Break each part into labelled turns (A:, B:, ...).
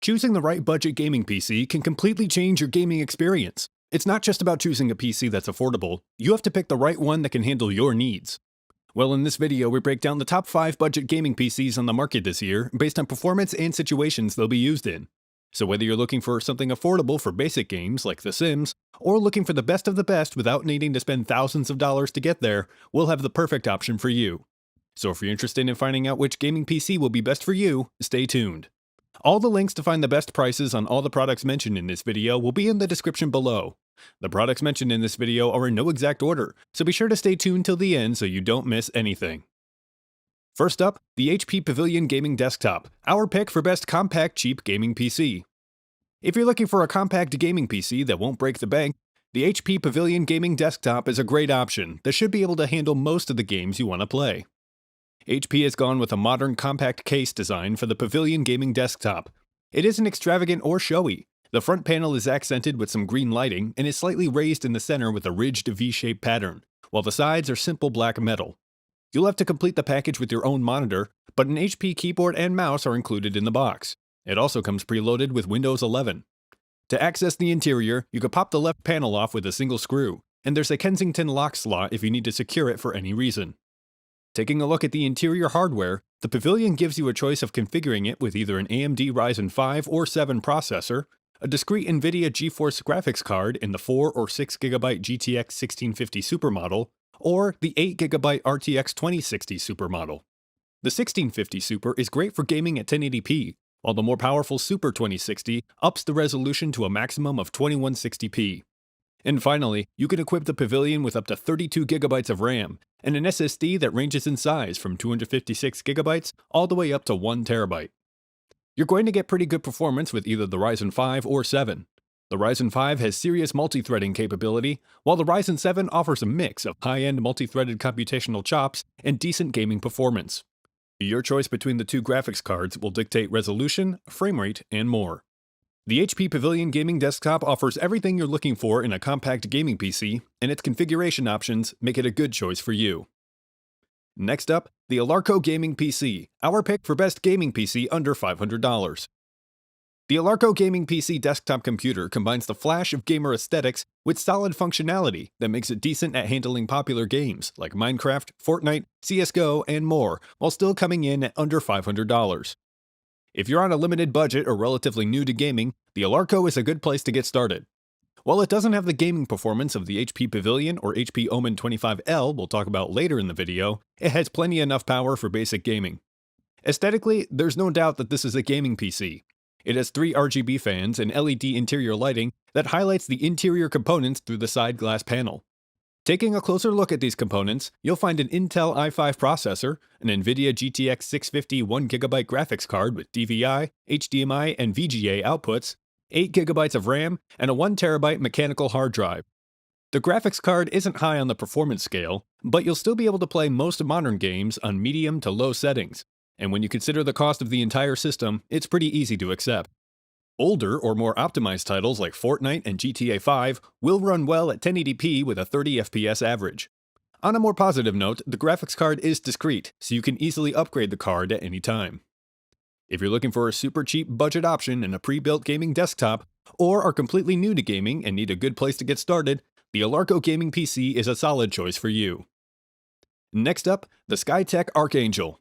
A: Choosing the right budget gaming PC can completely change your gaming experience. It's not just about choosing a PC that's affordable, you have to pick the right one that can handle your needs. Well, in this video, we break down the top 5 budget gaming PCs on the market this year based on performance and situations they'll be used in. So whether you're looking for something affordable for basic games like The Sims, or looking for the best of the best without needing to spend thousands of dollars to get there, we'll have the perfect option for you. So if you're interested in finding out which gaming PC will be best for you, stay tuned. All the links to find the best prices on all the products mentioned in this video will be in the description below. The products mentioned in this video are in no exact order, so be sure to stay tuned till the end so you don't miss anything. First up, the HP Pavilion Gaming Desktop, our pick for best compact cheap gaming PC. If you're looking for a compact gaming PC that won't break the bank, the HP Pavilion Gaming Desktop is a great option that should be able to handle most of the games you want to play. HP has gone with a modern compact case design for the Pavilion Gaming Desktop. It isn't extravagant or showy. The front panel is accented with some green lighting and is slightly raised in the center with a ridged V-shaped pattern, while the sides are simple black metal. You'll have to complete the package with your own monitor, but an HP keyboard and mouse are included in the box. It also comes preloaded with Windows 11. To access the interior, you can pop the left panel off with a single screw, and there's a Kensington lock slot if you need to secure it for any reason. Taking a look at the interior hardware, the Pavilion gives you a choice of configuring it with either an AMD Ryzen 5 or 7 processor, a discrete NVIDIA GeForce graphics card in the 4 or 6GB GTX 1650 Supermodel, or the 8GB RTX 2060 Supermodel. The 1650 Super is great for gaming at 1080p, while the more powerful Super 2060 ups the resolution to a maximum of 2160p. And finally, you can equip the Pavilion with up to 32GB of RAM, and an SSD that ranges in size from 256GB all the way up to 1TB. You're going to get pretty good performance with either the Ryzen 5 or 7. The Ryzen 5 has serious multi-threading capability, while the Ryzen 7 offers a mix of high-end multi-threaded computational chops and decent gaming performance. Your choice between the two graphics cards will dictate resolution, frame rate, and more. The HP Pavilion Gaming Desktop offers everything you're looking for in a compact gaming PC, and its configuration options make it a good choice for you. Next up, the Alarco Gaming PC, our pick for best gaming PC under $500. The Alarco Gaming PC desktop computer combines the flash of gamer aesthetics with solid functionality that makes it decent at handling popular games like Minecraft, Fortnite, CSGO, and more, while still coming in at under $500. If you're on a limited budget or relatively new to gaming, the Alarco is a good place to get started. While it doesn't have the gaming performance of the HP Pavilion or HP Omen 25L we'll talk about later in the video, it has plenty enough power for basic gaming. Aesthetically, there's no doubt that this is a gaming PC. It has 3 RGB fans and LED interior lighting that highlights the interior components through the side glass panel. Taking a closer look at these components, you'll find an Intel i5 processor, an NVIDIA GTX 650 1GB graphics card with DVI, HDMI, and VGA outputs, 8GB of RAM, and a 1TB mechanical hard drive. The graphics card isn't high on the performance scale, but you'll still be able to play most modern games on medium to low settings, and when you consider the cost of the entire system, it's pretty easy to accept. Older or more optimized titles like Fortnite and GTA 5 will run well at 1080p with a 30fps average. On a more positive note, the graphics card is discrete, so you can easily upgrade the card at any time. If you're looking for a super cheap budget option in a pre-built gaming desktop, or are completely new to gaming and need a good place to get started, the Alarco Gaming PC is a solid choice for you. Next up, the SkyTech Archangel.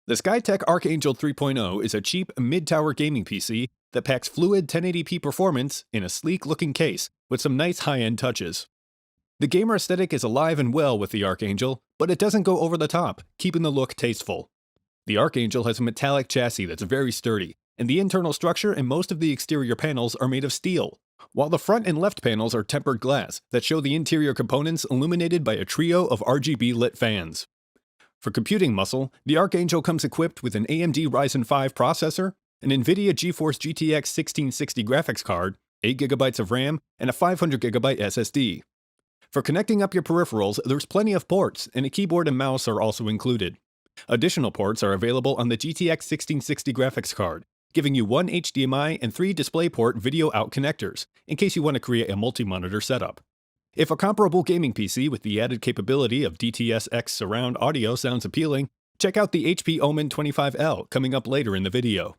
A: The SkyTech Archangel 3.0 is a cheap, mid-tower gaming PC that packs fluid 1080p performance in a sleek-looking case with some nice high-end touches. The gamer aesthetic is alive and well with the Archangel, but it doesn't go over the top, keeping the look tasteful. The Archangel has a metallic chassis that's very sturdy, and the internal structure and most of the exterior panels are made of steel, while the front and left panels are tempered glass that show the interior components illuminated by a trio of RGB lit fans. For computing muscle, the Archangel comes equipped with an AMD Ryzen 5 processor, an NVIDIA GeForce GTX 1660 graphics card, 8GB of RAM, and a 500GB SSD. For connecting up your peripherals, there's plenty of ports, and a keyboard and mouse are also included. Additional ports are available on the GTX 1660 graphics card, giving you 1 HDMI and 3 DisplayPort video out connectors, in case you want to create a multi-monitor setup. If a comparable gaming PC with the added capability of DTS-X surround audio sounds appealing, check out the HP Omen 25L coming up later in the video.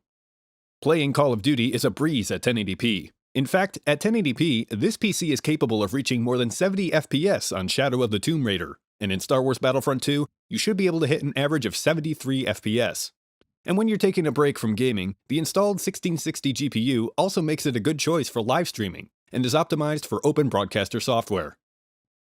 A: Playing Call of Duty is a breeze at 1080p. In fact, at 1080p, this PC is capable of reaching more than 70 FPS on Shadow of the Tomb Raider, and in Star Wars Battlefront 2, you should be able to hit an average of 73 FPS. And when you're taking a break from gaming, the installed 1660 GPU also makes it a good choice for live streaming, and is optimized for open broadcaster software.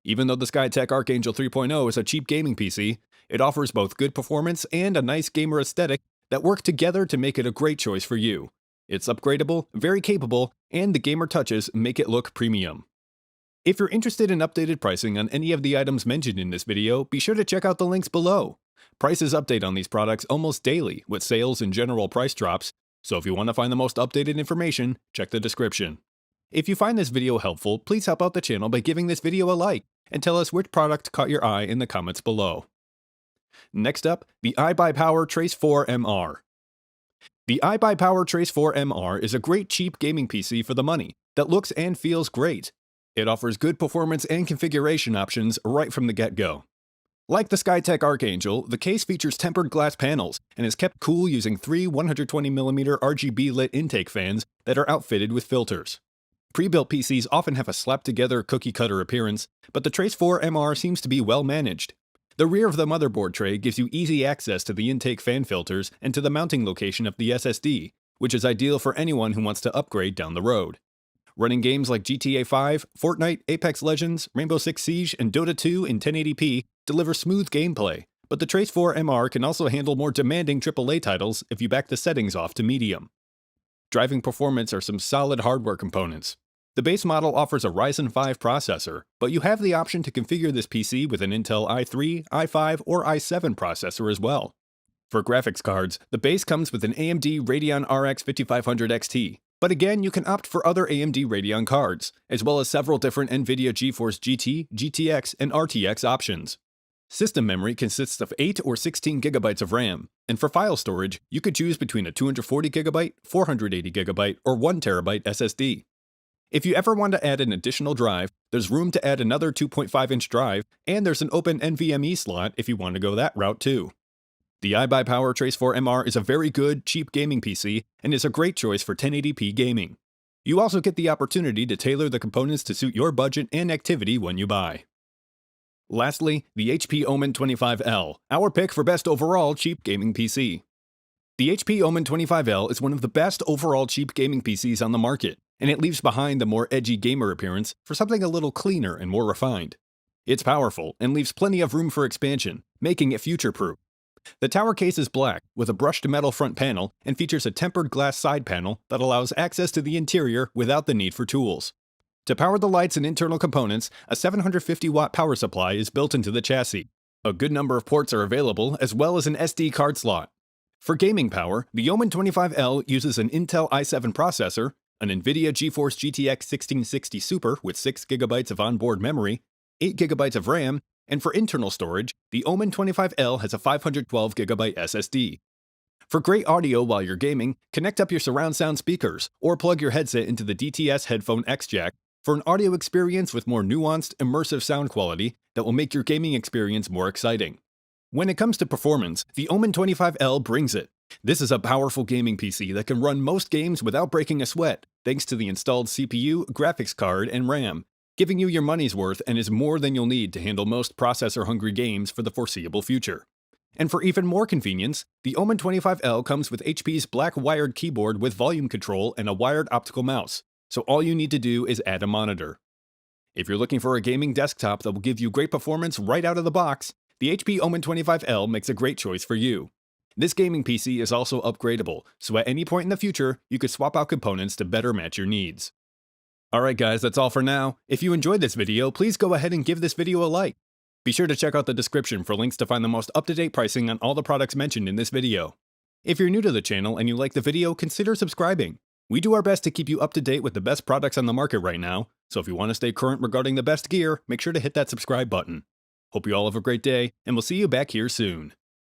A: Even though the SkyTech Archangel 3.0 is a cheap gaming PC, it offers both good performance and a nice gamer aesthetic that work together to make it a great choice for you. It's upgradable, very capable, and the gamer touches make it look premium. If you're interested in updated pricing on any of the items mentioned in this video, be sure to check out the links below. Prices update on these products almost daily with sales and general price drops, so if you want to find the most updated information, check the description. If you find this video helpful, please help out the channel by giving this video a like, and tell us which product caught your eye in the comments below. Next up, the iBUYPOWER Trace 4 MR. The iBUYPOWER Trace 4 MR is a great cheap gaming PC for the money that looks and feels great. It offers good performance and configuration options right from the get-go. Like the SkyTech Archangel, the case features tempered glass panels and is kept cool using three 120mm RGB lit intake fans that are outfitted with filters. Pre-built PCs often have a slapped-together cookie-cutter appearance, but the Trace 4 MR seems to be well managed. The rear of the motherboard tray gives you easy access to the intake fan filters and to the mounting location of the SSD, which is ideal for anyone who wants to upgrade down the road. Running games like GTA 5, Fortnite, Apex Legends, Rainbow Six Siege, and Dota 2 in 1080p deliver smooth gameplay, but the Trace 4 MR can also handle more demanding AAA titles if you back the settings off to medium. Driving performance are some solid hardware components. The base model offers a Ryzen 5 processor, but you have the option to configure this PC with an Intel i3, i5, or i7 processor as well. For graphics cards, the base comes with an AMD Radeon RX 5500 XT, but again you can opt for other AMD Radeon cards, as well as several different NVIDIA GeForce GT, GTX, and RTX options. System memory consists of 8 or 16 GB of RAM, and for file storage, you could choose between a 240GB, 480GB, or 1TB SSD. If you ever want to add an additional drive, there's room to add another 2.5-inch drive, and there's an open NVMe slot if you want to go that route too. The iBUYPOWER Trace 4 MR is a very good, cheap gaming PC, and is a great choice for 1080p gaming. You also get the opportunity to tailor the components to suit your budget and activity when you buy. Lastly, the HP Omen 25L, our pick for best overall cheap gaming PC. The HP Omen 25L is one of the best overall cheap gaming PCs on the market, and it leaves behind the more edgy gamer appearance for something a little cleaner and more refined. It's powerful and leaves plenty of room for expansion, making it future-proof. The tower case is black, with a brushed metal front panel, and features a tempered glass side panel that allows access to the interior without the need for tools. To power the lights and internal components, a 750-watt power supply is built into the chassis. A good number of ports are available, as well as an SD card slot. For gaming power, the Omen 25L uses an Intel i7 processor, an NVIDIA GeForce GTX 1660 Super with 6GB of onboard memory, 8GB of RAM, and for internal storage, the Omen 25L has a 512GB SSD. For great audio while you're gaming, connect up your surround sound speakers, or plug your headset into the DTS Headphone X Jack for an audio experience with more nuanced, immersive sound quality that will make your gaming experience more exciting. When it comes to performance, the Omen 25L brings it. This is a powerful gaming PC that can run most games without breaking a sweat, thanks to the installed CPU, graphics card, and RAM, giving you your money's worth and is more than you'll need to handle most processor-hungry games for the foreseeable future. And for even more convenience, the Omen 25L comes with HP's black wired keyboard with volume control and a wired optical mouse, so all you need to do is add a monitor. If you're looking for a gaming desktop that will give you great performance right out of the box, the HP Omen 25L makes a great choice for you. This gaming PC is also upgradable, so at any point in the future, you could swap out components to better match your needs. Alright guys, that's all for now. If you enjoyed this video, please go ahead and give this video a like. Be sure to check out the description for links to find the most up-to-date pricing on all the products mentioned in this video. If you're new to the channel and you like the video, consider subscribing. We do our best to keep you up to date with the best products on the market right now, so if you want to stay current regarding the best gear, make sure to hit that subscribe button. Hope you all have a great day, and we'll see you back here soon.